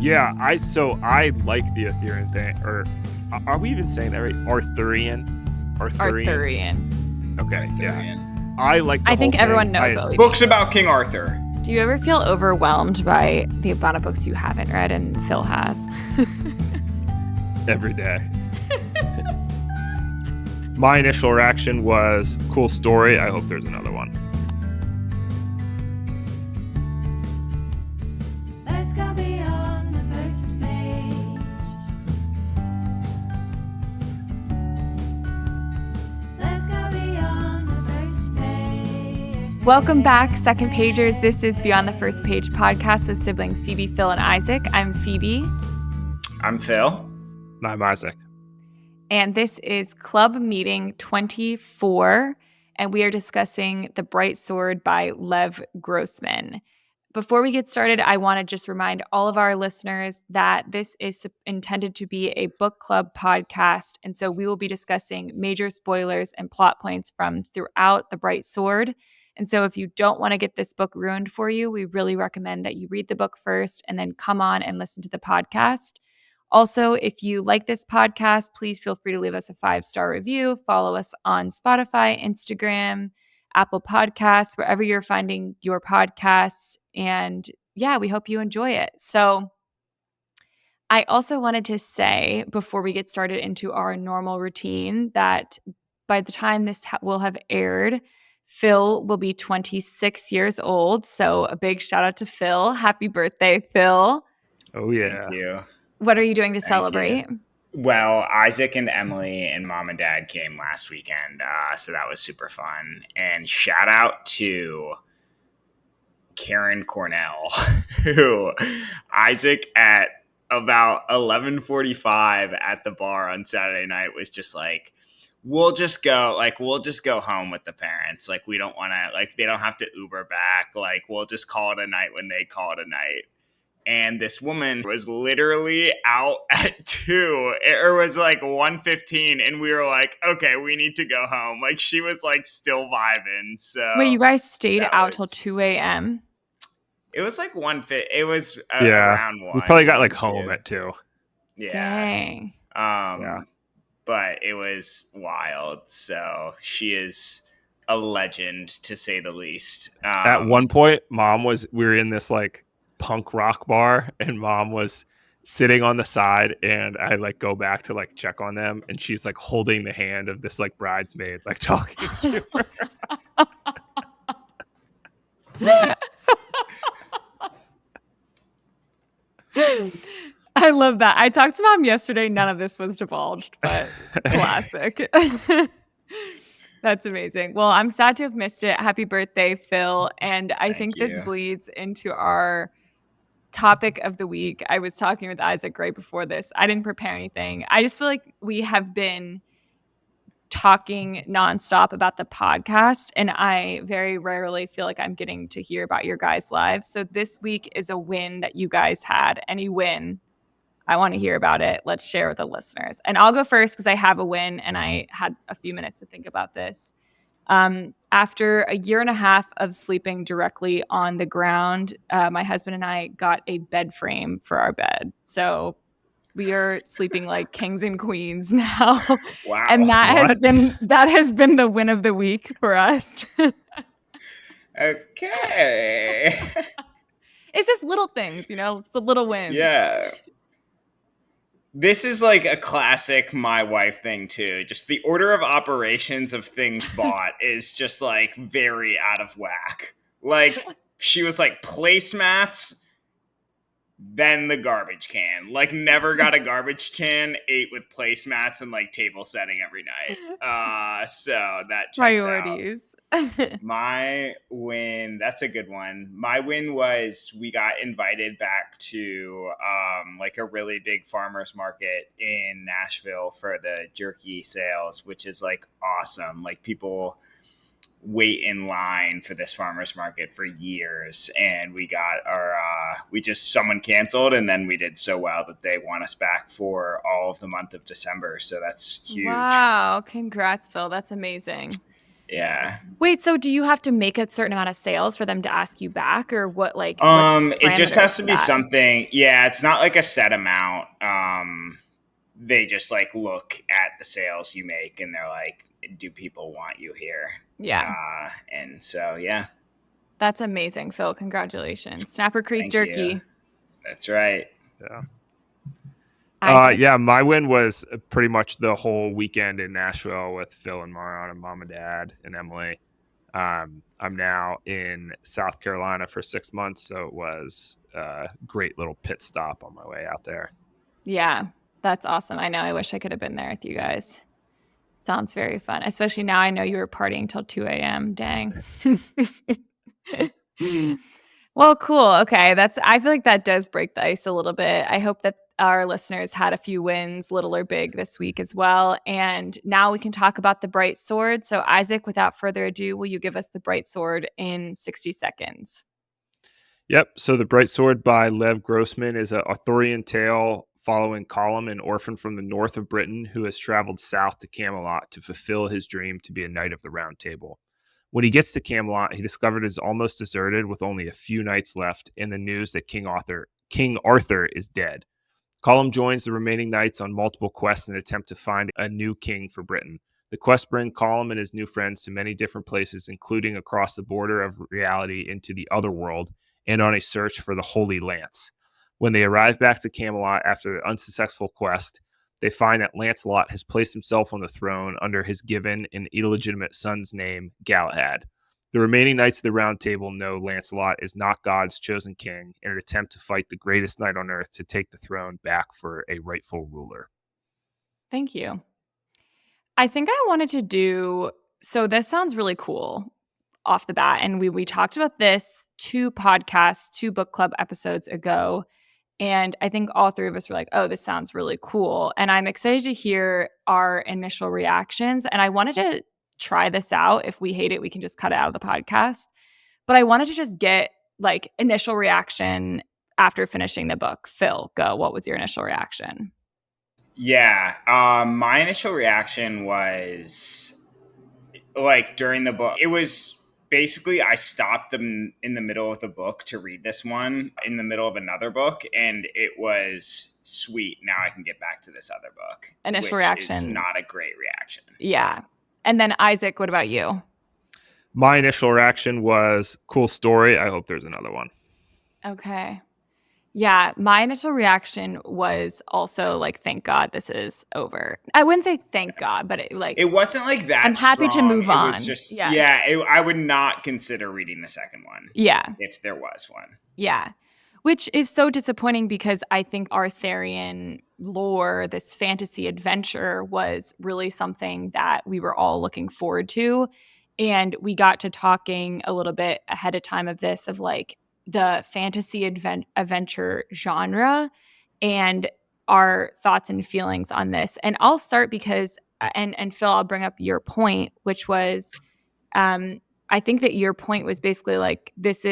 Yeah, I like the Arthurian thing, or are we even saying that right? Arthurian. Arthurian. Okay, Arthurian. yeah. I like. I think everyone knows what we Books mean. about King Arthur. Do you ever feel overwhelmed by the amount of books you haven't read and Phil has? Every day. My initial reaction was cool story. I hope there's another one. Let's go beyond the first page. Let's go beyond the first page. Welcome back, Second Pagers. This is Beyond the First Page podcast with siblings Phoebe, Phil, and Isaac. I'm Phoebe. I'm Phil. And I'm Isaac. And this is Club Meeting 24, and we are discussing The Bright Sword by Lev Grossman. Before we get started, I want to just remind all of our listeners that this is intended to be a book club podcast, and so we will be discussing major spoilers and plot points from throughout The Bright Sword. And so if you don't want to get this book ruined for you, we really recommend that you read the book first and then come on and listen to the podcast. Also, if you like this podcast, please feel free to leave us a 5-star review. Follow us on Spotify, Instagram, Apple Podcasts, wherever you're finding your podcasts. And yeah, we hope you enjoy it. So I also wanted to say, before we get started into our normal routine, that by the time this will have aired, Phil will be 26 years old. So a big shout out to Phil. Happy birthday, Phil. Oh, yeah. Thank you. What are you doing to Thank celebrate? you. Well, Isaac and Emily and mom and dad came last weekend, so that was super fun. And shout out to Karen Cornell, who Isaac at about 11:45 at the bar on Saturday night was just like, we'll just go home with the parents. Like, we don't want to, like, they don't have to Uber back. Like, we'll just call it a night when they call it a night. And this woman was literally out at 2. It was like 1:15, and we were like, okay, we need to go home. Like, she was like still vibing. So Wait, you guys stayed out till 2 a.m.? It was like 1:50. It was Yeah. around 1. We probably got like home at 2. Yeah. Dang. Yeah. But it was wild. So she is a legend, to say the least. At one point, we were in this like punk rock bar, and mom was sitting on the side, and I like go back to like check on them, and she's like holding the hand of this like bridesmaid, like talking to her. I love that. I talked to mom yesterday. None of this was divulged, but classic. That's amazing. Well, I'm sad to have missed it. Happy birthday, Phil. And I think this bleeds into our topic of the week. I was talking with Isaac right before this. I didn't prepare anything. I just feel like we have been talking nonstop about the podcast, and I very rarely feel like I'm getting to hear about your guys' lives. So this week is a win that you guys had. Any win, I want to hear about it. Let's share with the listeners. And I'll go first because I have a win and I had a few minutes to think about this. After a year and a half of sleeping directly on the ground, my husband and I got a bed frame for our bed. So we are sleeping like kings and queens now. Wow. And that has been the win of the week for us. Okay. It's just little things, it's the little wins. Yeah. This is like a classic my wife thing too. Just the order of operations of things bought is just like very out of whack. Like, she was like placemats, then the garbage can. Like, never got a garbage can, ate with placemats and like table setting every night. So that checks priorities. My win, that's a good one. My win was we got invited back to like a really big farmers market in Nashville for the jerky sales, which is like awesome. Like, people wait in line for this farmers market for years, and we got our someone canceled, and then we did so well that they want us back for all of the month of December. So that's huge. Wow, congrats, Phil. That's amazing. Yeah. Wait, so do you have to make a certain amount of sales for them to ask you back, or what? Like, It just parameters has to for be that? something. Yeah, it's not like a set amount. They just like look at the sales you make and they're like, do people want you here? Yeah, And so, yeah, that's amazing, Phil. Congratulations, Snapper Creek thank you. Jerky. That's right. Yeah. Isaac? Yeah, my win was pretty much the whole weekend in Nashville with Phil and Marion and mom and dad and Emily. I'm now in South Carolina for 6 months, so it was a great little pit stop on my way out there. Yeah, that's awesome. I know. I wish I could have been there with you guys. Sounds very fun, especially now I know you were partying till 2 a.m. Dang. Well, cool. Okay. I feel like that does break the ice a little bit. I hope that our listeners had a few wins, little or big, this week as well. And now we can talk about the bright sword. So, Isaac, without further ado, will you give us the bright sword in 60 seconds? Yep. So The Bright Sword by Lev Grossman is an Arthurian tale following Colum, an orphan from the north of Britain who has traveled south to Camelot to fulfill his dream to be a knight of the Round Table. When he gets to Camelot, he discovers it is almost deserted with only a few knights left and the news that King Arthur is dead. Colum joins the remaining knights on multiple quests in an attempt to find a new king for Britain. The quests bring Colum and his new friends to many different places, including across the border of reality into the other world and on a search for the Holy Lance. When they arrive back to Camelot after the unsuccessful quest, they find that Lancelot has placed himself on the throne under his given and illegitimate son's name, Galahad. The remaining knights of the Round Table know Lancelot is not God's chosen king in an attempt to fight the greatest knight on earth to take the throne back for a rightful ruler. Thank you. I think I wanted to do so. This sounds really cool off the bat. And we talked about this 2 book club episodes ago. And I think all 3 of us were like, oh, this sounds really cool. And I'm excited to hear our initial reactions. And I wanted to try this out. If we hate it, we can just cut it out of the podcast. But I wanted to just get like initial reaction after finishing the book. Phil, go. What was your initial reaction? Yeah. My initial reaction was like during the book, it was basically I stopped them in the middle of the book to read this one in the middle of another book, and it was sweet. Now I can get back to this other book. Initial which reaction. is not a great reaction. Yeah. And then Isaac, what about you? My initial reaction was cool story. I hope there's another one. Okay. Yeah, my initial reaction was also like, thank God this is over. I wouldn't say thank God, but it wasn't like that. I'm happy strong. to move it on. Was just, yes. Yeah, I would not consider reading the second one. Yeah. If there was one. Yeah. Which is so disappointing because I think Arthurian lore, this fantasy adventure, was really something that we were all looking forward to. And we got to talking a little bit ahead of time of this, of like the fantasy adventure genre and our thoughts and feelings on this. And I'll start because, and Phil, I'll bring up your point, which was, I think that your point was basically like, this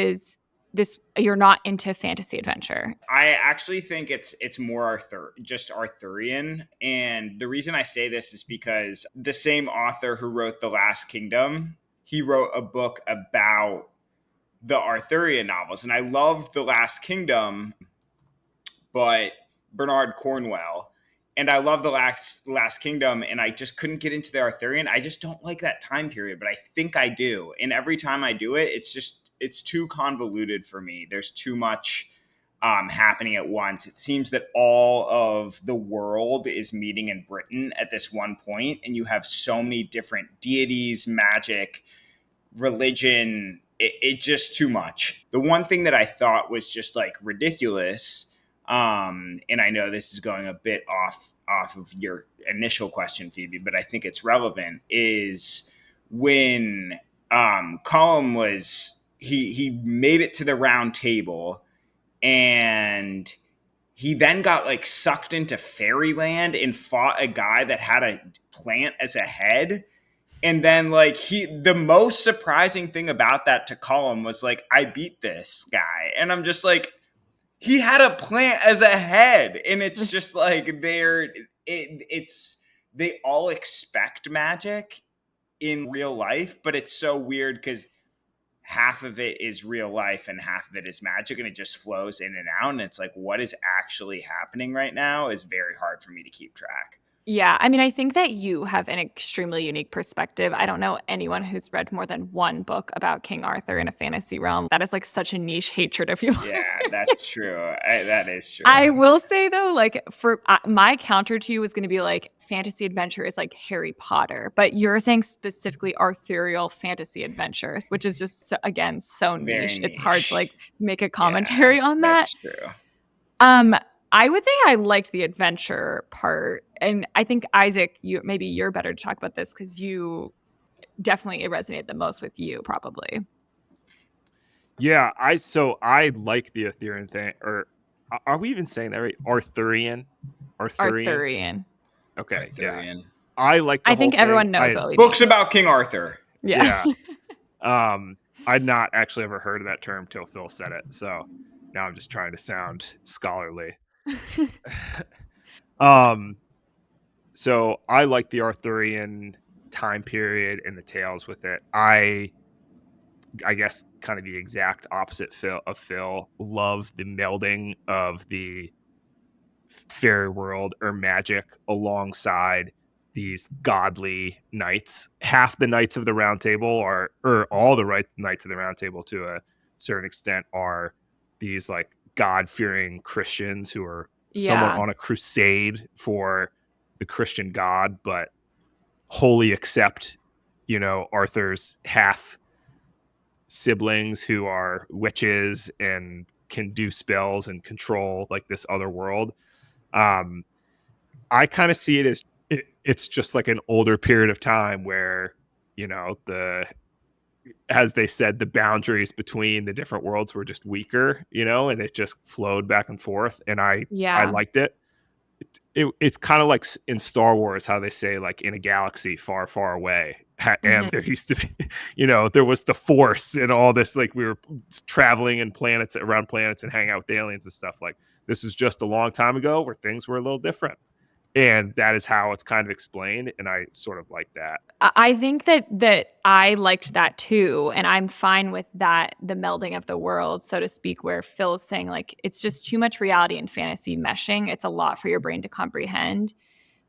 you're not into fantasy adventure. I actually think it's more just Arthurian, and the reason I say this is because the same author who wrote The Last Kingdom, he wrote a book about the Arthurian novels, and I loved The Last Kingdom, but Bernard Cornwell, and I love The Last Kingdom, and I just couldn't get into the Arthurian. I just don't like that time period, but I think I do, and every time I do it, it's too convoluted for me. There's too much happening at once. It seems that all of the world is meeting in Britain at this one point, and you have so many different deities, magic, religion. It just too much. The one thing that I thought was just like ridiculous, and I know this is going a bit off of your initial question, Phoebe, but I think it's relevant, is when Colum was he made it to the Round Table, and he then got like sucked into fairyland and fought a guy that had a plant as a head. And then like the most surprising thing about that to Colum was like, I beat this guy. And I'm just like, he had a plant as a head. And it's just like they all expect magic. in real life, but it's so weird because half of it is real life and half of it is magic, and it just flows in and out. And it's like, what is actually happening right now is very hard for me to keep track. Yeah, I mean, I think that you have an extremely unique perspective. I don't know anyone who's read more than one book about King Arthur in a fantasy realm. That is like such a niche hatred of yours. Yeah, that's true. That is true. I will say though, like for my counter to you was going to be like fantasy adventure is like Harry Potter, but you're saying specifically Arthurial fantasy adventures, which is just again so Very niche. It's hard to niche. like make a commentary on that. That's true. I would say I liked the adventure part, and I think Isaac, you're better to talk about this because you definitely it resonated the most with you, probably. Yeah, I like the Arthurian thing, or are we even saying that right? Arthurian. Arthurian. Okay, Arthurian. yeah. I like. I think everyone knows what we books mean. about King Arthur. Yeah. I'd not actually ever heard of that term till Phil said it, so now I'm just trying to sound scholarly. So I like the Arthurian time period and the tales with it. I guess kind of the exact opposite of Phil. Love the melding of the fairy world or magic alongside these godly knights. Half the knights of the Round Table or all the knights of the Round Table to a certain extent are these like God-fearing Christians who are somewhat on a crusade for the Christian God, but wholly accept, Arthur's half siblings who are witches and can do spells and control like this other world. I kind of see it as it's just like an older period of time where, as they said, the boundaries between the different worlds were just weaker, and it just flowed back and forth. And I liked it. It's kind of like in Star Wars, how they say like in a galaxy far, far away. And there used to be, there was the Force and all this, like we were traveling in around planets and hanging out with aliens and stuff. Like this is just a long time ago where things were a little different. And that is how it's kind of explained. And I sort of like that. I think that I liked that too. And I'm fine with that, the melding of the world, so to speak, where Phil's saying like, it's just too much reality and fantasy meshing. It's a lot for your brain to comprehend.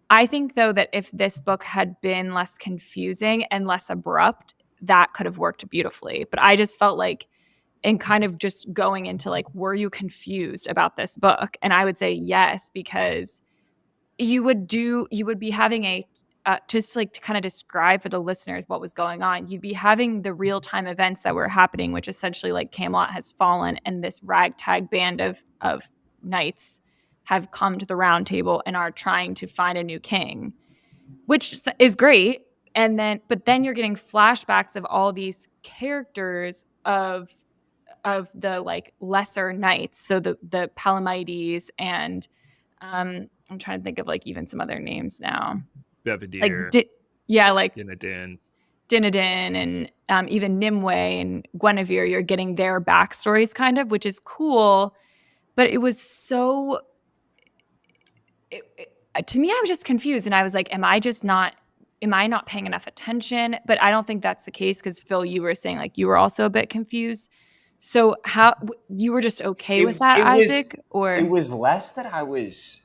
I think though that if this book had been less confusing and less abrupt, that could have worked beautifully. But I just felt like and kind of just going into like, were you confused about this book? And I would say yes, because you would be having just like to kind of describe for the listeners what was going on. You'd be having the real time events that were happening, which essentially like Camelot has fallen and this ragtag band of knights have come to the Round Table and are trying to find a new king, which is great. But then you're getting flashbacks of all these characters of the like lesser knights. So the Palamides and I'm trying to think of like even some other names now. Belvedere. Like Dinadin. And even Nimue and Guinevere. You're getting their backstories kind of, which is cool. But it was so to me, I was just confused, and I was like, am I not paying enough attention? But I don't think that's the case because Phil, you were saying like you were also a bit confused. So how you were just okay with that, Isaac? Or it was less that I was.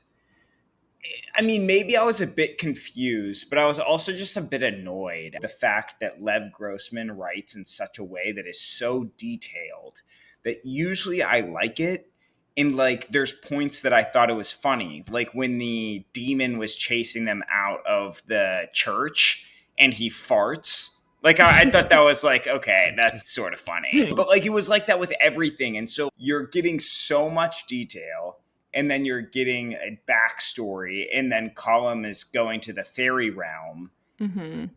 I mean, maybe I was a bit confused, but I was also just a bit annoyed. The fact that Lev Grossman writes in such a way that is so detailed that usually I like it. And like, there's points that I thought it was funny. Like when the demon was chasing them out of the church and he farts. Like I thought that was like, okay, that's sort of funny. But like, it was like that with everything. And so you're getting so much detail. And then you're getting a backstory, and then Colum is going to the fairy realm, and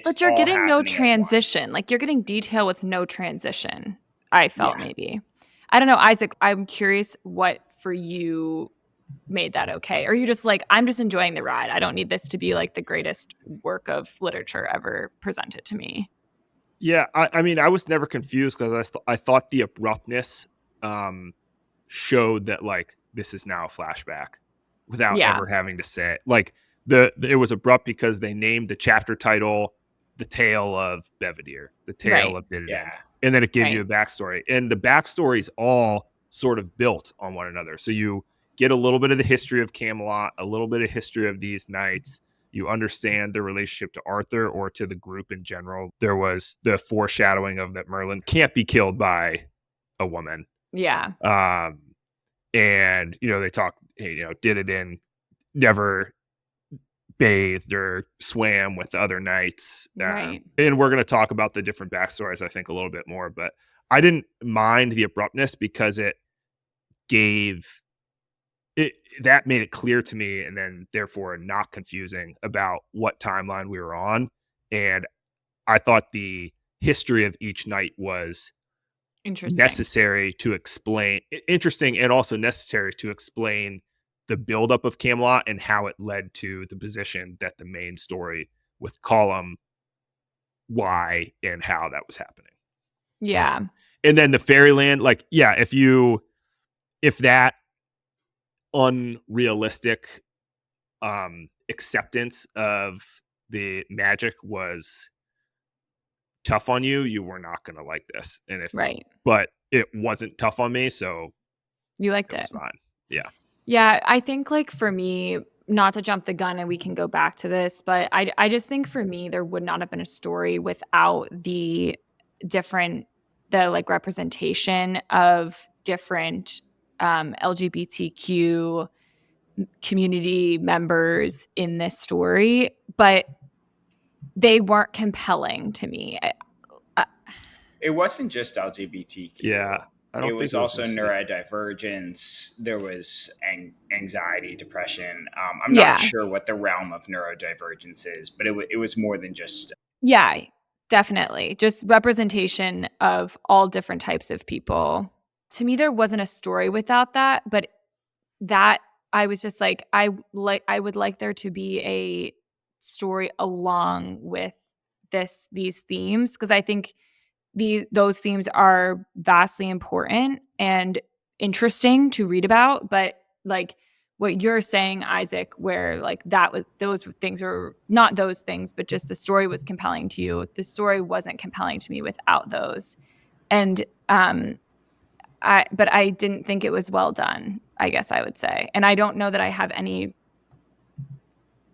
but you're getting no transition. Like you're getting detail with no transition. I felt maybe. I don't know, Isaac. I'm curious what for you made that okay, or you just like I'm just enjoying the ride. I don't need this to be like the greatest work of literature ever presented to me. Yeah, I mean, I was never confused because I thought the abruptness showed that like this is now a flashback without ever having to say it. Like it was abrupt because they named the chapter title the tale of Belvedere, the tale of Didden, Yeah. and then it gives you a backstory, and the backstories all sort of built on one another. So you get a little bit of the history of Camelot, a little bit of history of these knights. You understand their relationship to Arthur or to the group in general. There was the foreshadowing of that Merlin can't be killed by a woman. Yeah. And they talk, Didden never bathed or swam with the other knights. Right. And we're going to talk about the different backstories, I think, a little bit more. But I didn't mind the abruptness because it gave it that made it clear to me, and then therefore not confusing about what timeline we were on. And I thought the history of each knight was Interesting. necessary to explain, interesting and also necessary to explain the buildup of Camelot and how it led to the position that the main story with column why and how that was happening. Yeah. And then the fairyland, like, yeah, if that unrealistic acceptance of the magic was tough on you, you were not going to like this. And Right. But it wasn't tough on me, so You liked it was it. fine. Yeah. Yeah, I think like for me, not to jump the gun and we can go back to this, but I just think for me there would not have been a story without the like representation of different LGBTQ community members in this story, but they weren't compelling to me. It wasn't just LGBTQ. Yeah. It was also neurodivergence. There was anxiety, depression. I'm not sure what the realm of neurodivergence is, but it was more than just. Yeah, definitely. Just representation of all different types of people. To me, there wasn't a story without that, but that I was just like, I would like there to be a story along with these themes, because I think those themes are vastly important and interesting to read about. But like what you're saying, Isaac, where like those things are not those things, but just the story was compelling to you. The story wasn't compelling to me without those. And but I didn't think it was well done, I guess I would say. And I don't know that I have any,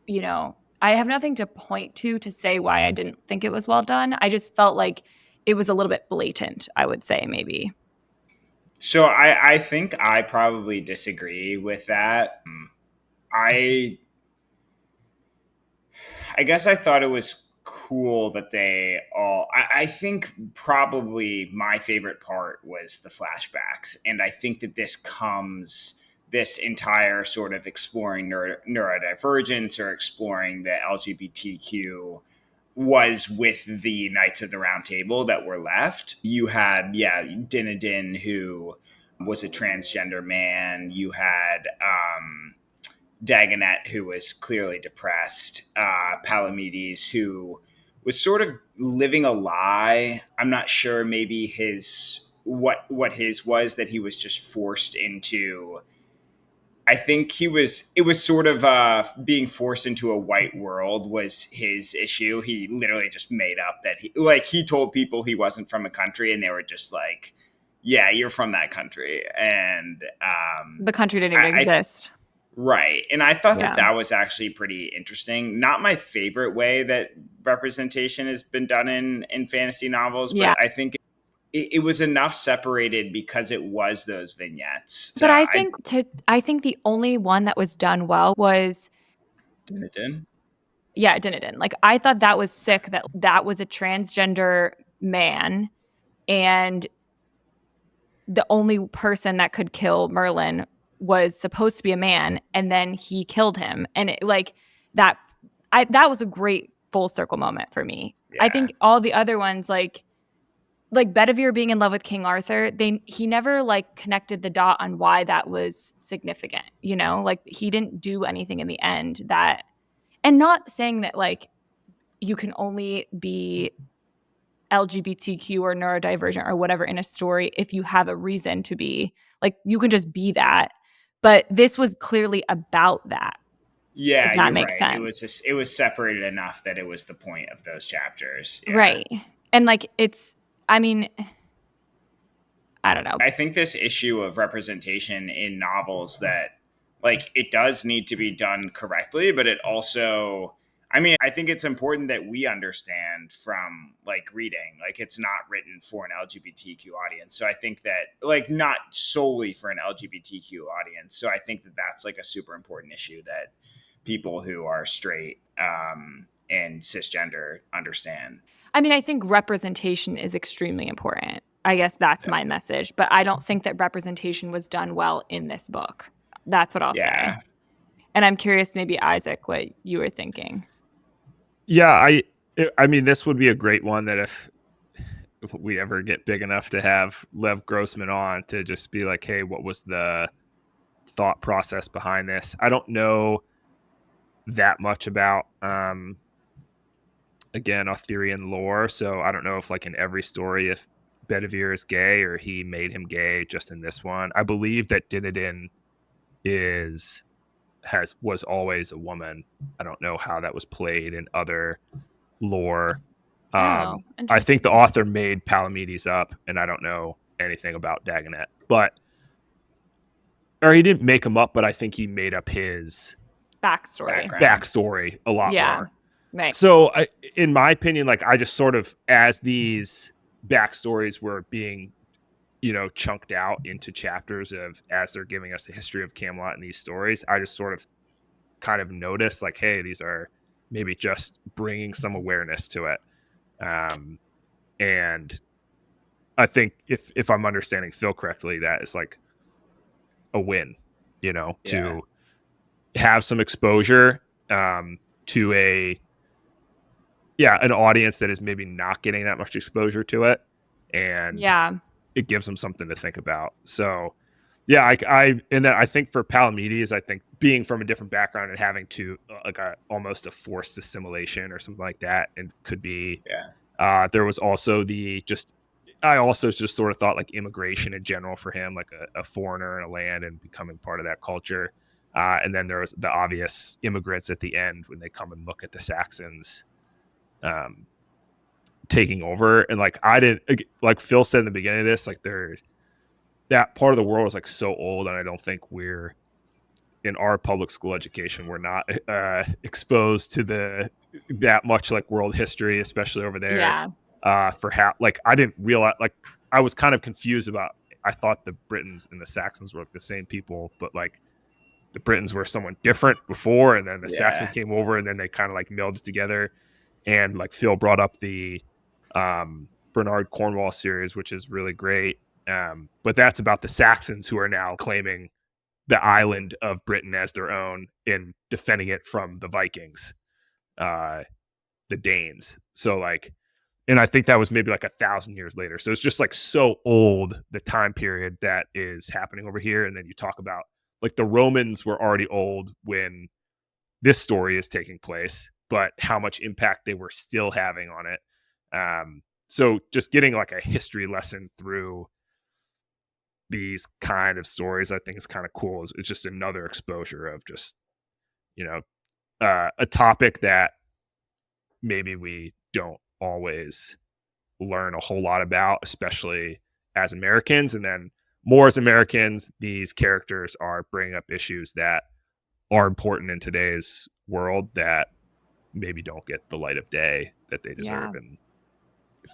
I have nothing to point to say why I didn't think it was well done. I just felt like it was a little bit blatant, I would say, maybe. So I think I probably disagree with that. I guess I thought it was cool that they all. I think probably my favorite part was the flashbacks, and I think that this entire sort of exploring neurodivergence or exploring the LGBTQ was with the Knights of the Round Table that were left. You had, Dinadin, who was a transgender man. You had Dagonet, who was clearly depressed. Palamedes, who was sort of living a lie. I'm not sure maybe what his was, that he was just forced into. I think it was sort of being forced into a white world was his issue. He literally just made up that he told people he wasn't from a country, and they were just like, yeah, you're from that country. And the country didn't even exist. Right. And I thought that was actually pretty interesting. Not my favorite way that representation has been done in fantasy novels, but I think it was enough separated because it was those vignettes. But I think the only one that was done well was Dinadin. Yeah, Dinadin. Like, I thought that was sick that was a transgender man, and the only person that could kill Merlin was supposed to be a man, and then he killed him. And that was a great full circle moment for me. Yeah. I think all the other ones, like Bedivere being in love with King Arthur, he never connected the dot on why that was significant. He didn't do anything in the end that, and not saying that you can only be LGBTQ or neurodivergent or whatever in a story if you have a reason to be. You can just be that. But this was clearly about that. Yeah, if that you're makes right. sense. It was separated enough that it was the point of those chapters. Yeah. Right. And like I mean, I don't know. I think this issue of representation in novels that like it does need to be done correctly, but it also I think it's important that we understand from like reading, like it's not written for an LGBTQ audience. So I think that like not solely for an LGBTQ audience. So I think that that's like a super important issue that people who are straight and cisgender understand. I mean, I think representation is extremely important. I guess that's my message, but I don't think that representation was done well in this book. That's what I'll say. Yeah. And I'm curious, maybe Isaac, what you were thinking. Yeah, I mean, this would be a great one that if we ever get big enough to have Lev Grossman on to just be like, hey, what was the thought process behind this? I don't know that much about again Arthurian lore, so I don't know if like in every story if Bedivere is gay or he made him gay just in this one. I believe that Dinadin is was always a woman. I don't know how that was played in other lore. Oh, I think the interesting. author made Palamedes up, and I don't know anything about Dagonet, or he didn't make him up, but I think he made up his Backstory. backstory a lot Yeah. more. Right. So, in my opinion, like I just sort of, as these backstories were being, chunked out into chapters of as they're giving us the history of Camelot in these stories, I just sort of kind of noticed like, hey, these are maybe just bringing some awareness to it. And I think if I'm understanding Phil correctly, that is like a win, to have some exposure to an audience that is maybe not getting that much exposure to it, and Yeah. it gives them something to think about. So yeah, and then I think for Palamedes, I think being from a different background and having to like almost a forced assimilation or something like that, and could be there was also I also just sort of thought like immigration in general for him, like a foreigner in a land and becoming part of that culture. And then there was the obvious immigrants at the end when they come and look at the Saxons taking over. And like I didn't, like Phil said in the beginning of this, like that part of the world is like so old, and I don't think we're in our public school education we're not exposed to that much like world history, especially over there. Yeah. For how like I didn't realize, like I was kind of confused about, I thought the Britons and the Saxons were like the same people, but like the Britons were someone different before, and then the Saxons came over, and then they kind of like melded together. And like Phil brought up the Bernard Cornwall series, which is really great. But that's about the Saxons who are now claiming the island of Britain as their own and defending it from the Vikings, the Danes. So like, and I think that was maybe like 1,000 years later. So it's just like so old, the time period that is happening over here. And then you talk about like the Romans were already old when this story is taking place, but how much impact they were still having on it. So just getting like a history lesson through these kind of stories, I think is kind of cool. It's just another exposure of just, a topic that maybe we don't always learn a whole lot about, especially as Americans. And then more as Americans, these characters are bringing up issues that are important in today's world that maybe don't get the light of day that they deserve in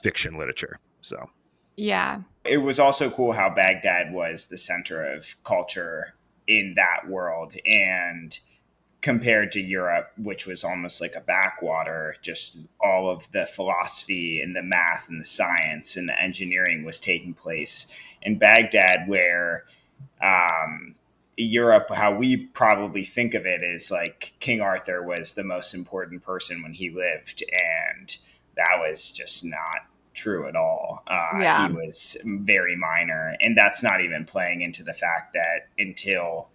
fiction literature. So Yeah. It was also cool how Baghdad was the center of culture in that world, and compared to Europe, which was almost like a backwater, just all of the philosophy and the math and the science and the engineering was taking place in Baghdad, where Europe, how we probably think of it, is like King Arthur was the most important person when he lived, and that was just not true at all. He was very minor, and that's not even playing into the fact that until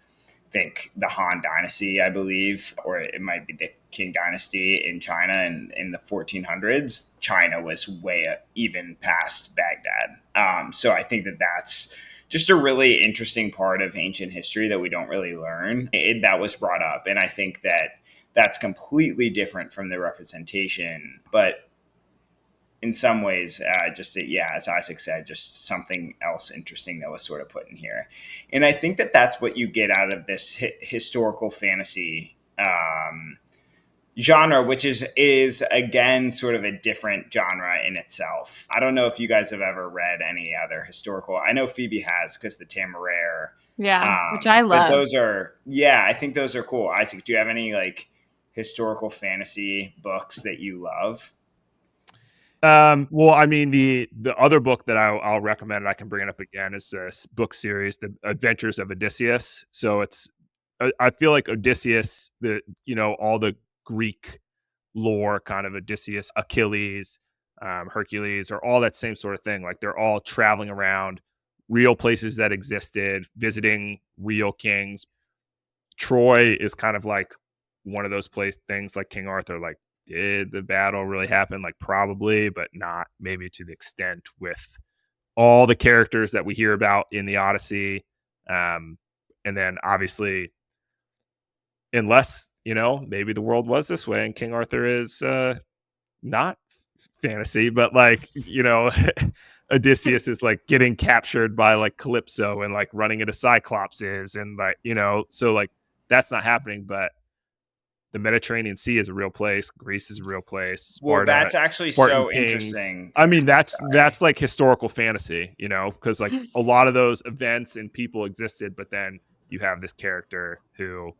think the Han Dynasty, I believe, or it might be the Qing Dynasty in China in the 1400s, China was way even past Baghdad. So I think that that's just a really interesting part of ancient history that we don't really learn. That was brought up. And I think that that's completely different from the representation. But in some ways, as Isaac said, just something else interesting that was sort of put in here. And I think that that's what you get out of this historical fantasy genre, which is again sort of a different genre in itself. I don't know if you guys have ever read any other historical. I know Phoebe has, because the Temeraire. Yeah, which I love. But those are, I think those are cool. Isaac, do you have any like historical fantasy books that you love? Well, I mean, the other book that I'll recommend, I can bring it up again, is this book series, The Adventures of Odysseus. So I feel like Odysseus, all the Greek lore, kind of Odysseus, Achilles, Hercules, or all that same sort of thing. Like they're all traveling around real places that existed, visiting real kings. Troy is kind of like one of those things like King Arthur, like, did the battle really happen? Like, probably, but not maybe to the extent with all the characters that we hear about in the Odyssey. And then obviously, unless, maybe the world was this way and King Arthur is not fantasy, but like, Odysseus is like getting captured by like Calypso and like running into Cyclopses and like, so like that's not happening, but the Mediterranean Sea is a real place. Greece is a real place. Sparta, Well, that's actually Spartan so kings. interesting. I mean, that's like historical fantasy, because like a lot of those events and people existed, but then you have this character who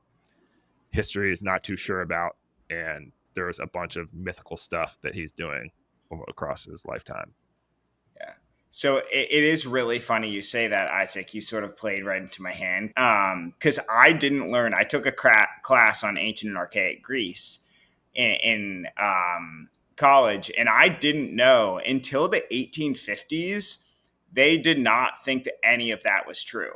history is not too sure about, and there's a bunch of mythical stuff that he's doing across his lifetime. Yeah. So it is really funny you say that, Isaac. You sort of played right into my hand. Because I didn't learn. I took a class on ancient and archaic Greece in college, and I didn't know until the 1850s. They did not think that any of that was true.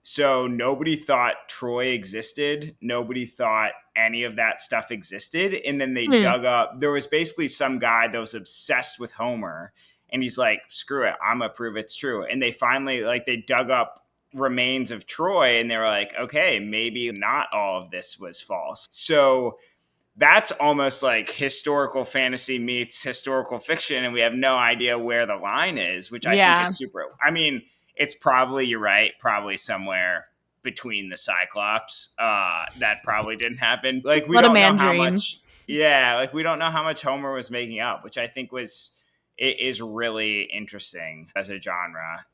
So nobody thought Troy existed. Nobody thought any of that stuff existed. And then they dug up. There was basically some guy that was obsessed with Homer. And he's like, screw it, I'm going to prove it's true. And they finally, they dug up remains of Troy, and they were like, okay, maybe not all of this was false. So that's almost like historical fantasy meets historical fiction, and we have no idea where the line is, which I think is super. I mean, it's probably, you're right, probably somewhere between the Cyclops. That probably didn't happen. Like, we don't know how much. Yeah, like we don't know how much Homer was making up, which I think it is really interesting as a genre.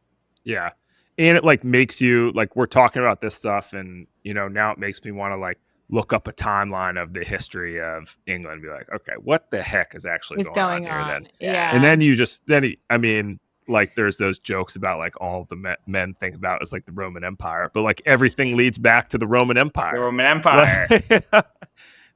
Yeah. And it like makes you like, we're talking about this stuff, and now it makes me want to like look up a timeline of the history of England and be like, okay, what the heck is actually going on here then? Yeah. And then like there's those jokes about like all the men think about is like the Roman Empire, but like everything leads back to the Roman Empire. The Roman Empire.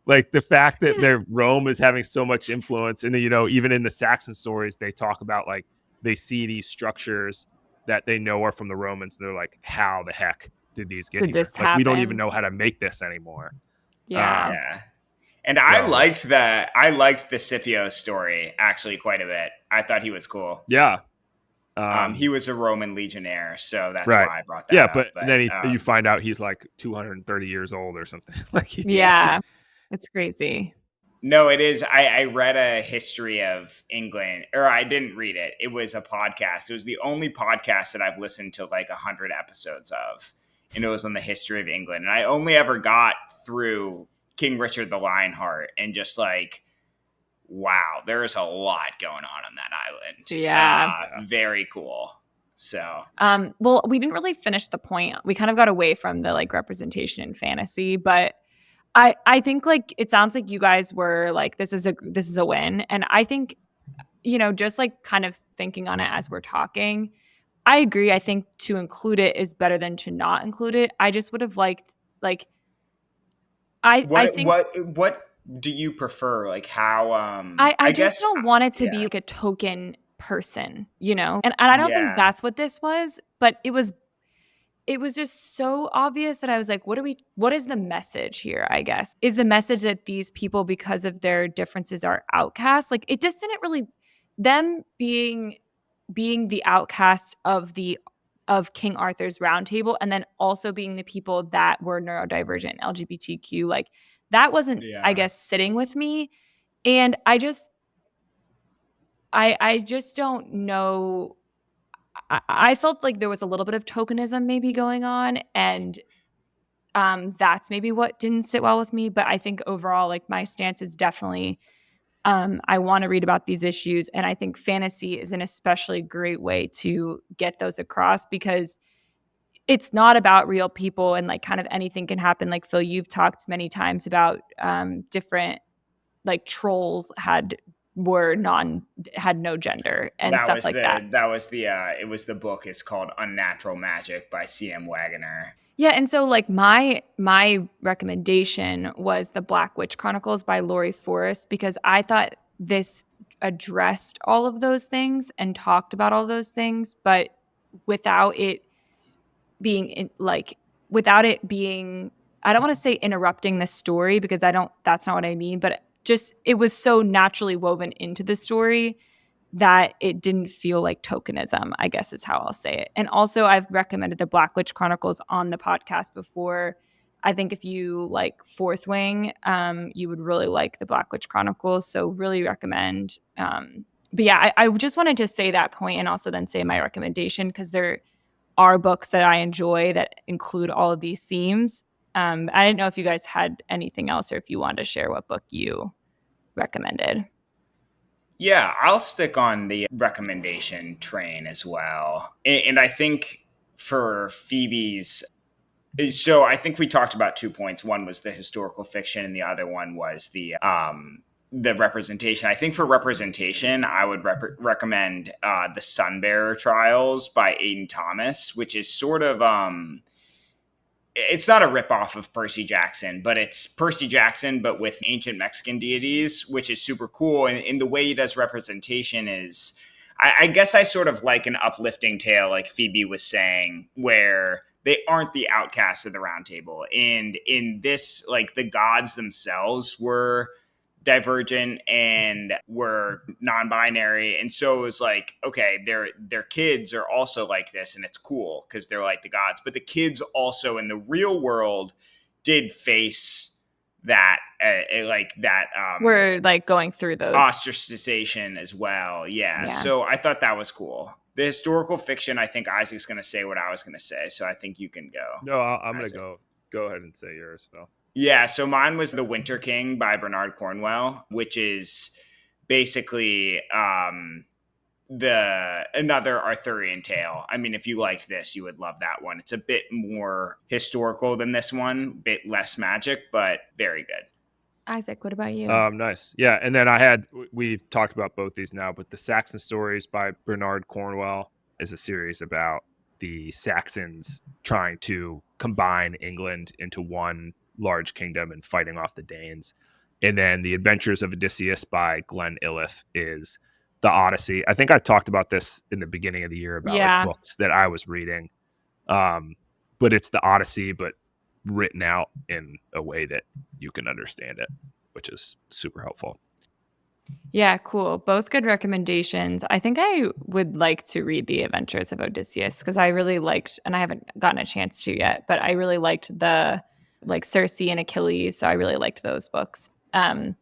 Like the fact that Rome is having so much influence, and even in the Saxon stories, they talk about like they see these structures that they know are from the Romans. And they're like, how the heck did these get here? This like, we don't even know how to make this anymore. Yeah. And I liked the Scipio story actually quite a bit. I thought he was cool. Yeah. He was a Roman legionnaire, so that's right. why I brought that up. But then you find out he's like 230 years old or something. It's crazy. No, it is. I read a history of England, or I didn't read it. It was a podcast. It was the only podcast that I've listened to like 100 episodes of, and it was on the history of England. And I only ever got through King Richard the Lionheart, and just like, wow, there is a lot going on that island. Yeah. Very cool. So, well, we didn't really finish the point. We kind of got away from the like representation in fantasy, but I think like it sounds like you guys were like, this is a win. And I think, just like kind of thinking on it as we're talking, I agree. I think to include it is better than to not include it. I just would have liked like I think what do you prefer? Like how I just don't want it to be like a token person, and I don't think that's what this was, but it was just so obvious that I was like, what is the message here, I guess? Is the message that these people, because of their differences, are outcasts? Like, it just didn't really, them being the outcast of the of King Arthur's Round Table, and then also being the people that were neurodivergent, LGBTQ, like that wasn't, I guess, sitting with me. And I just don't know. I felt like there was a little bit of tokenism maybe going on, and that's maybe what didn't sit well with me. But I think overall, like my stance is definitely I want to read about these issues, and I think fantasy is an especially great way to get those across because it's not about real people and like kind of anything can happen. Like Phil, you've talked many times about different like trolls had no gender and That stuff was like that. it was the book. It's called Unnatural Magic by C.M. Wagoner. Yeah, and so like my recommendation was The Black Witch Chronicles by Laurie Forest because I thought this addressed all of those things and talked about all those things, but without it being without it being, I don't want to say interrupting the story because that's not what I mean, but just it was so naturally woven into the story that it didn't feel like tokenism, I guess is how I'll say it. And also I've recommended the Black Witch Chronicles on the podcast before. I think if you like Fourth Wing, you would really like the Black Witch Chronicles. So really recommend. But yeah, I just wanted to say that point and also then say my recommendation because there are books that I enjoy that include all of these themes. I didn't know if you guys had anything else or if you wanted to share what book you recommended. Yeah, I'll stick on the recommendation train as well. And I think for Phoebe's, so I think we talked about 2 points. One was the historical fiction, and the other one was the representation. I think for representation, I would recommend the Sunbearer Trials by Aidan Thomas, which is sort of it's not a ripoff of Percy Jackson, but it's Percy Jackson, but with ancient Mexican deities, which is super cool. And the way he does representation is, I guess I sort of like an uplifting tale, like Phoebe was saying, where they aren't the outcasts of the Round Table. And in this, like the gods themselves were divergent and were non-binary, and so it was like, okay, their kids are also like this, and it's cool because they're like the gods, but the kids also in the real world did face that we're like going through those ostracization as well. Yeah, so I thought that was cool. The historical fiction, I think Isaac's going to say what I was going to say, so I think you can go. No, I'm going to go ahead and say yours, Phil. Yeah, so mine was The Winter King by Bernard Cornwell, which is basically another Arthurian tale. I mean, if you liked this, you would love that one. It's a bit more historical than this one, a bit less magic, but very good. Isaac, what about you? Nice. Yeah, and then we've talked about both these now, but The Saxon Stories by Bernard Cornwell is a series about the Saxons trying to combine England into one large kingdom and fighting off the Danes. And then The Adventures of Odysseus by Glenn Iliff is the Odyssey. I think I talked about this in the beginning of the year about like books that I was reading. But it's the Odyssey, but written out in a way that you can understand it, which is super helpful. Yeah, cool. Both good recommendations. I think I would like to read The Adventures of Odysseus because I really liked, and I haven't gotten a chance to yet, but I really liked the like Circe and Achilles. So I really liked those books. So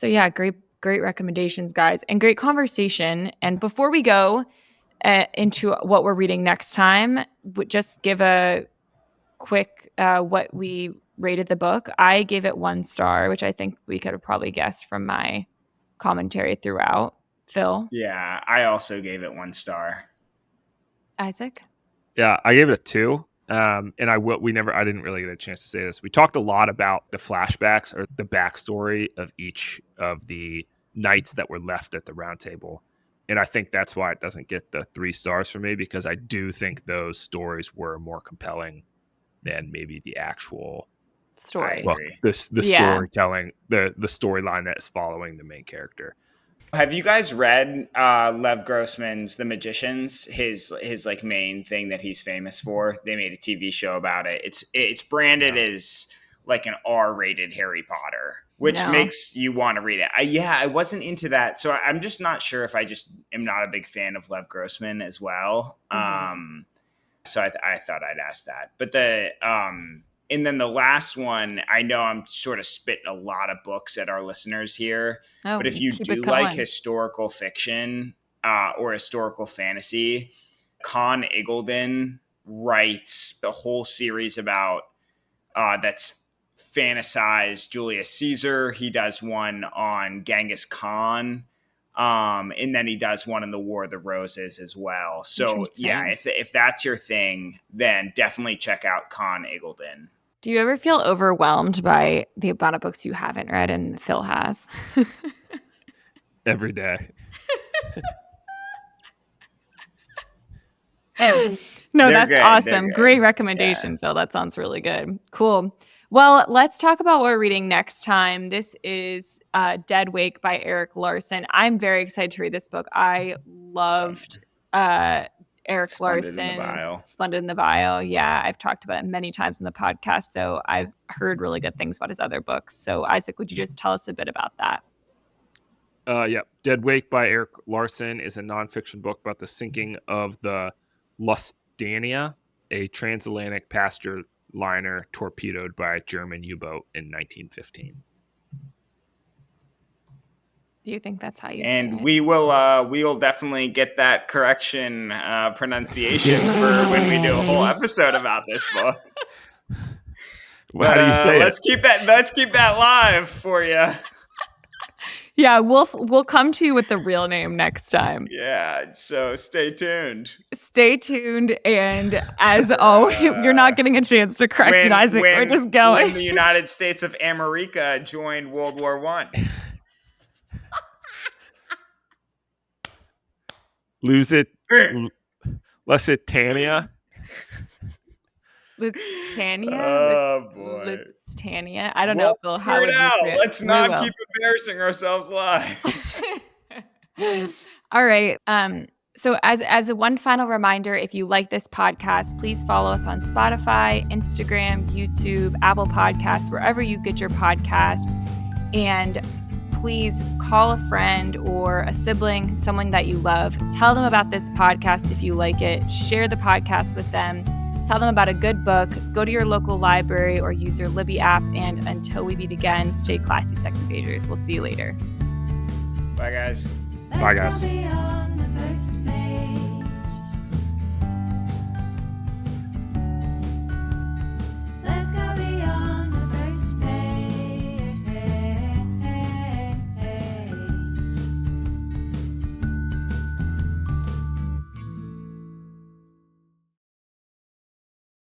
yeah, great recommendations, guys, and great conversation. And before we go into what we're reading next time, just give a quick what we rated the book. I gave it 1 star, which I think we could have probably guessed from my commentary throughout. Phil? Yeah, I also gave it 1 star. Isaac? Yeah, I gave it a 2. And I didn't really get a chance to say this. We talked a lot about the flashbacks or the backstory of each of the knights that were left at the Round Table. And I think that's why it doesn't get the 3 stars for me, because I do think those stories were more compelling than maybe the actual story. Book. The storytelling, the storyline that is following the main character. Have you guys read Lev Grossman's The Magicians? His like main thing that he's famous for. They made a TV show about it. It's branded as like an R-rated Harry Potter, which makes you want to read it. I wasn't into that, so I'm just not sure if I just am not a big fan of Lev Grossman as well. So I thought I'd ask that. But and then the last one, I know I'm sort of spitting a lot of books at our listeners here, Oh, but if you keep do it like going. historical fiction or historical fantasy, Con Eagledon writes the whole series about that's fantasized Julius Caesar. He does one on Genghis Khan. And then he does one in the War of the Roses as well. So yeah, Interesting. if that's your thing, then definitely check out Con Eagledon. Do you ever feel overwhelmed by the amount of books you haven't read and Phil has? Every day. No, They're that's good. They're awesome. good. Great recommendation, Phil. That sounds really good. Cool. Well, let's talk about what we're reading next time. This is Dead Wake by Eric Larson. I'm very excited to read this book. I loved Eric Splendid in the Larson's Vial. Splendid in the Vial. Yeah, I've talked about it many times in the podcast, so I've heard really good things about his other books. So, Isaac, would you just tell us a bit about that? Yeah. Dead Wake by Eric Larson is a nonfiction book about the sinking of the Lusitania, a transatlantic passenger liner torpedoed by a German U-boat in 1915. Do you think that's how you And say it? we will definitely get that correction pronunciation for when we do a whole episode about this book. How do you say let's keep that live for you. Yeah, we'll come to you with the real name next time. Yeah, so stay tuned. Stay tuned, and as always, you're not getting a chance to correct it, Isaac. We're just going. When the United States of America joined World War I. Lusitania. Lusitania? Oh boy. Lusitania. I don't know, Phil. How Figure would it you out. say it? Let's We not will. keep embarrassing ourselves live. All right. So as a one final reminder, if you like this podcast, please follow us on Spotify, Instagram, YouTube, Apple Podcasts, wherever you get your podcasts. And please call a friend or a sibling, someone that you love. Tell them about this podcast if you like it. Share the podcast with them. Tell them about a good book. Go to your local library or use your Libby app. And until we meet again, stay classy, second pagers. We'll see you later. Bye, guys. Bye, guys. Let's go beyond the first page.